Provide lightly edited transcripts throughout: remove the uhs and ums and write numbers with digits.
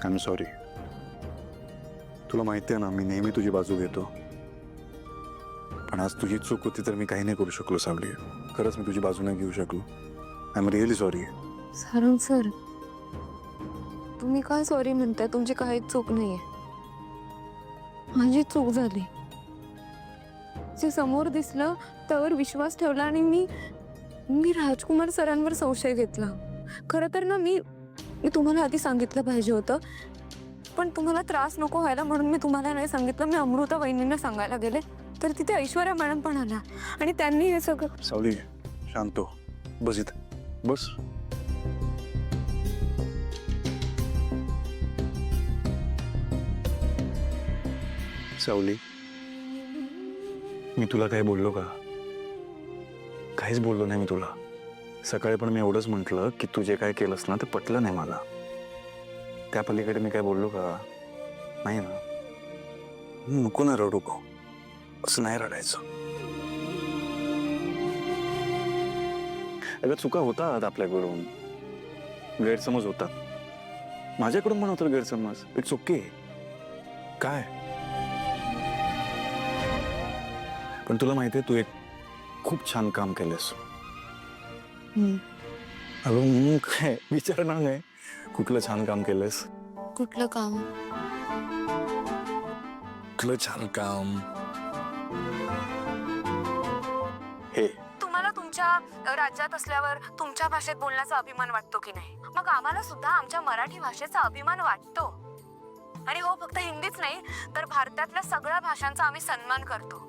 Am sorry. तुला माहिती आहे ना, मी नेहमी तुझी बाजू घेतो. पण आज तुझी चूक होती तर मी काही नाही करू शकलो सावली. खरंच मी तुझी बाजू नाही घेऊ शकलो. I am really sorry. Sarang sir, तुम्ही काय सॉरी म्हणताय? तुमची काहीच चूक नाहीये. माझी चूक झाली. जे समोर दिसलं त्यावर विश्वास ठेवला आणि मी राजकुमार सरांवर संशय घेतला. खरं तर ना मी तुम्हाला आधी सांगितलं पाहिजे होतं, पण तुम्हाला त्रास नको व्हायला म्हणून मी तुम्हाला नाही सांगितलं. मी अमृता वहिनींना सांगायला गेले तर तिथे ऐश्वर्या मॅडम पण आल्या आणि त्यांनी हे सगळं. सावली शांत हो. बस इथं बस. सावली, मी तुला काही बोललो का? काहीच बोललो नाही मी तुला. सकाळी पण मी एवढंच म्हटलं की तू जे काय केलंस ना ते पटलं नाही मला. त्या पलीकडे मी काय बोललो का? नाही ना. नको ना रडू को. असं नाही रडायचं. अगं चुका होतात आपल्याकडून, गैरसमज होतात. माझ्याकडून पण होतं गैरसमज. It's okay. काय पण तुला माहितीये तू एक खूप छान काम केलंस. अगं काय विचारणार नाही कुठलं छान काम केलंस? कुठलं काम? कुठलं छान काम? हे तुम्हाला तुमच्या राज्यात असल्यावर तुमच्या भाषेत बोलण्याचा अभिमान वाटतो की नाही? मग आम्हाला सुद्धा आमच्या मराठी भाषेचा अभिमान वाटतो. आणि हो, फक्त हिंदीच नाही तर भारतातल्या सगळ्या भाषांचा आम्ही सन्मान करतो.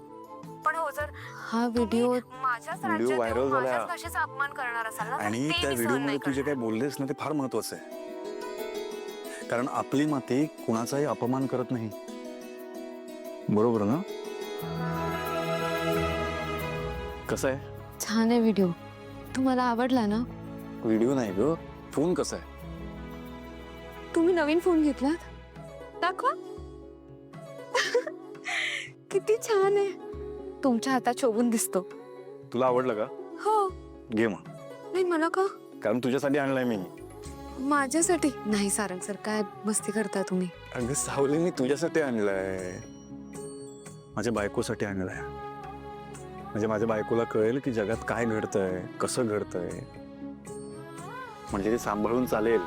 पण हो, जर हा व्हिडिओ माझ्याच राज्यात व्हायरल झाला माझ्याच भाषेचा अपमान करणार असाल ना, आणि तर ते त्या मी सहन व्हिडिओ मध्ये नाही तू जे काय करणार. बोललेस ना ते फार महत्वाचं आहे. कारण आपली माती कुणाचाही अपमान करत नाही. बरोबर ना? कसं आहे? छान आहे व्हिडिओ. तुम्हाला आवडला ना? व्हिडिओ नाही ग, फोन कसा आहे? तुम्ही नवीन फोन घेतलात? दाखवा. किती छान आहे. तुमच्या हातात शोभून दिसतो. तुला आवडलं का? हो. घे मग. नाही, मला का? कारण तुझ्यासाठी आणलाय मी. माझ्यासाठी नाही सारंग सर, काय मस्ती करता तुम्ही? अगं सावली, मी तुझ्यासाठी आणलाय. माझ्या बायकोसाठी आणलाय. म्हणजे माझ्या बायकोला कळेल की जगात काय घडतंय, कसं घडतंय, म्हणजे ते सांभाळून चालेल.